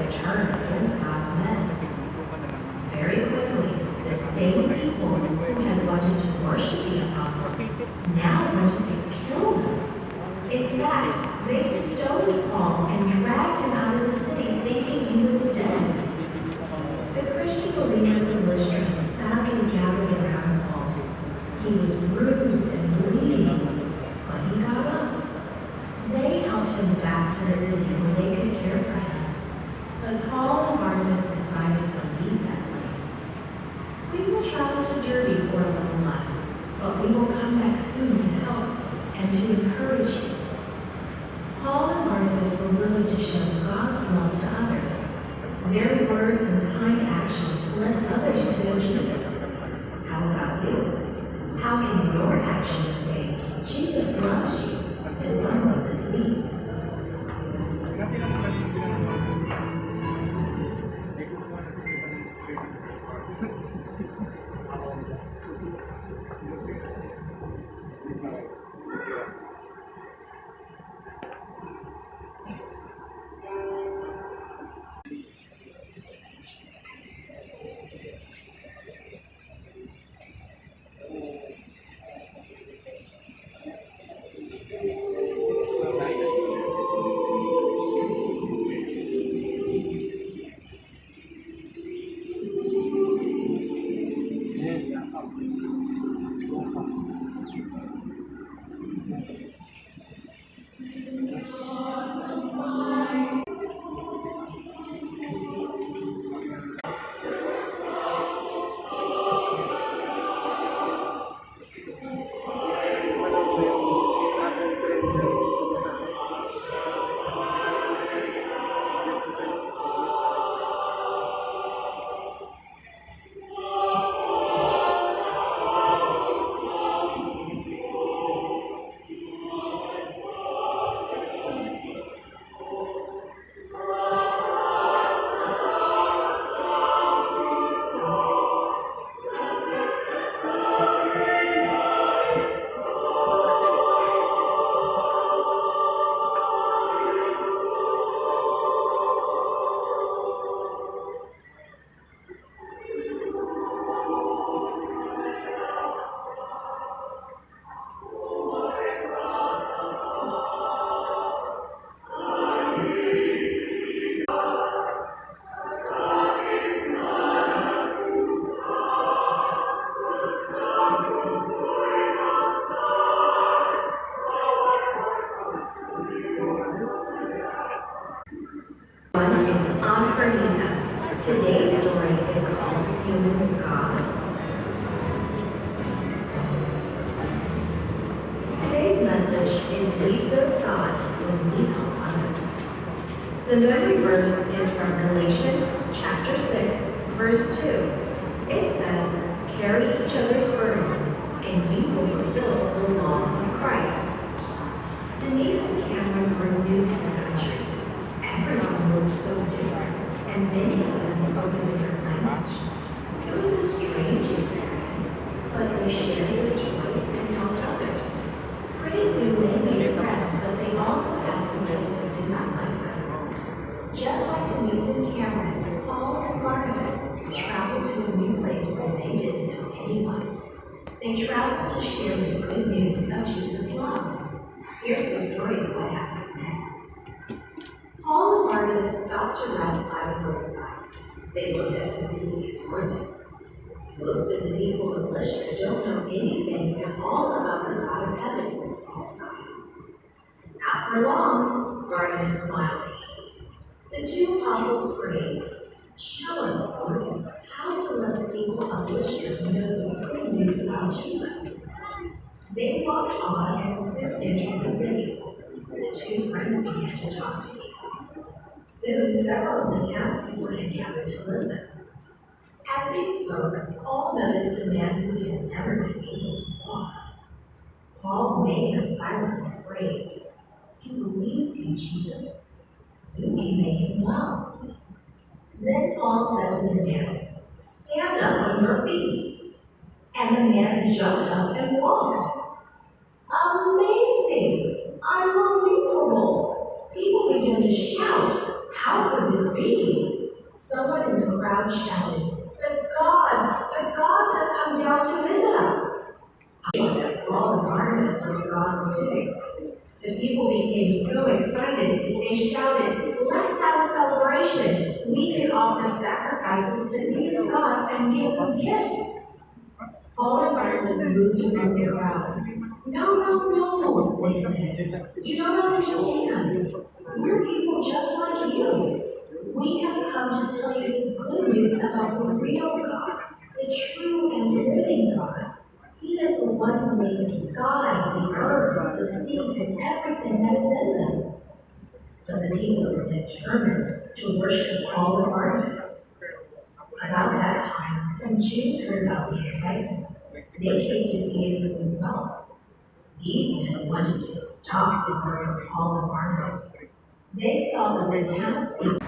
would turn against God's men. Very quickly, the same people who had wanted to worship the apostles now wanted to kill them. In fact, they stoned Paul and dragged him out of the city thinking he was dead. The Christian believers of Lystra sadly gathered around Paul. He was bruised and bleeding, but he got up. They helped him back to the city where they could care for him. But Paul and Barnabas decided to leave that place. We will travel to Derbe for a little while, but we will come back soon to help and to encourage you. Paul and Barnabas were willing to show God's love to others. Their words and kind actions led others to know Jesus. How about you? How can your actions say, Jesus loves you, to someone this week? Today's story is called Human Gods. Today's message is we serve God when we help others. The memory verse is from Galatians chapter 6, verse 2. It says, "Carry each other's burdens, and we will fulfill the law of Christ." Denise and Cameron were new to the country. Everyone looked so different, and many of them spoke a different language. It was a strange experience, but they shared their joys and helped others. Pretty soon they made friends, but they also had some kids who did not like them. Just like Denise and Cameron, Paul and Barnabas traveled to a new place where they didn't know anyone. They traveled to share the good news of Jesus' love. Here's the story of what happened next. Paul and Barnabas stopped to rest by the roadside. They looked at the city before them. Most of the people of Lystra don't know anything at all about the God of heaven, Paul sighed. Not for long, Barnabas smiled. The two apostles prayed, "Show us, Lord, how to let the people of Lystra know the good news about Jesus." They walked on and soon entered the city. The two friends began to talk to people. Soon, several of the townspeople had gathered to listen. As they spoke, Paul noticed a man who had never been able to walk. Paul made a silent and prayed, "He believes you, Jesus. You can make him well." Then Paul said to the man, "Stand up on your feet." And the man jumped up and walked. Amazing! Unbelievable! People began to shout, How could this be? Someone in the crowd shouted, the gods have come down to visit us. I thought that Paul and Barnabas were the gods too. The people became so excited, they shouted, let's have a celebration. We can offer sacrifices to these gods and give them gifts. Paul and Barnabas moved among the crowd. No, they said. You don't understand. We're people just like you. We have come to tell you the good news about the real God, the true and living God. He is the one who made the sky, the earth, the sea, and everything that is in them. But the people were determined to worship Paul and Barnabas. About that time, some Jews heard about the excitement. They came to see it for themselves. These men wanted to stop the work of Paul and Barnabas. They saw that the townspeople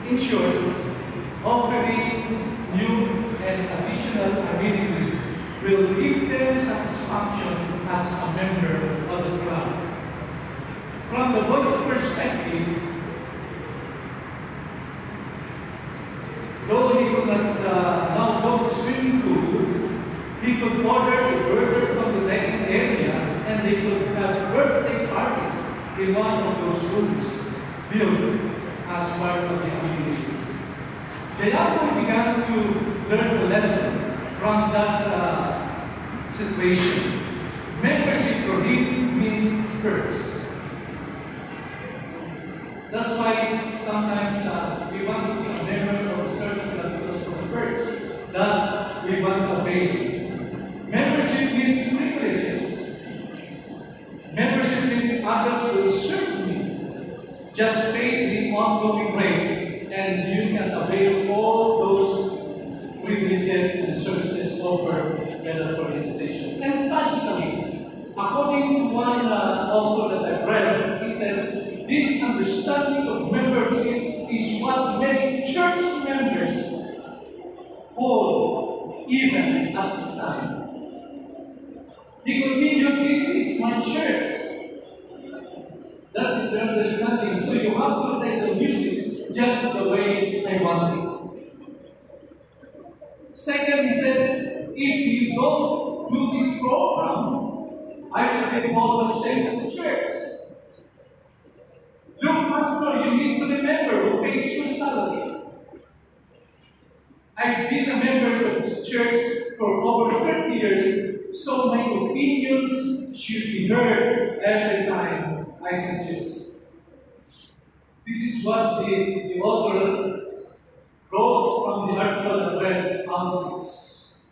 In short, offering new and additional amenities will give them satisfaction as a member of the club. From the boy's perspective, though he could not now go to swimming pool, he could order a burger from the dining area and they could have birthday parties in one of those rooms built as part of the amenities. The young boy began to learn a lesson from that situation. Membership for him means perks. That's why sometimes we want to be a member of a certain club because of the perks that we want to avail. Membership means privileges. Membership means others will serve me. Just pay the ongoing services offered by that organization. And tragically, according to one author that I've read, he said, this understanding of membership is what many church members hold even at this time. He continued, this is my church. That is the understanding. So you have to take the music just the way I want it. Second, he said, if you don't do this program, I will be called and sent to the church. Look, Pastor, you need to remember who pays your salary. I've been a member of this church for over 30 years, so my opinions should be heard every time I suggest. This is what the author wrote from the article I read outfits.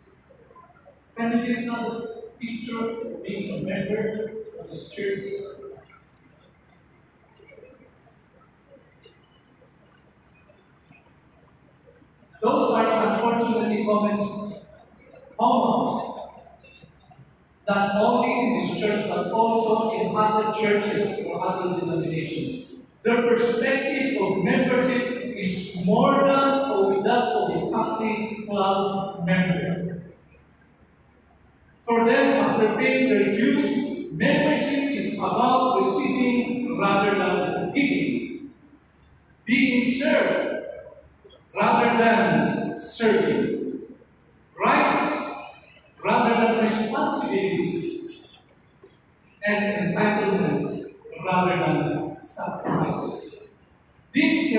Can you get another picture of being a member of this church? Those are unfortunately comments common, not only in this church but also in other churches or other denominations. Their perspective of membership is more than or that of a Catholic club member. For them, after paying their dues, membership is about receiving rather than giving, being served rather than serving, rights rather than responsibilities, and entitlement rather than sacrifices. This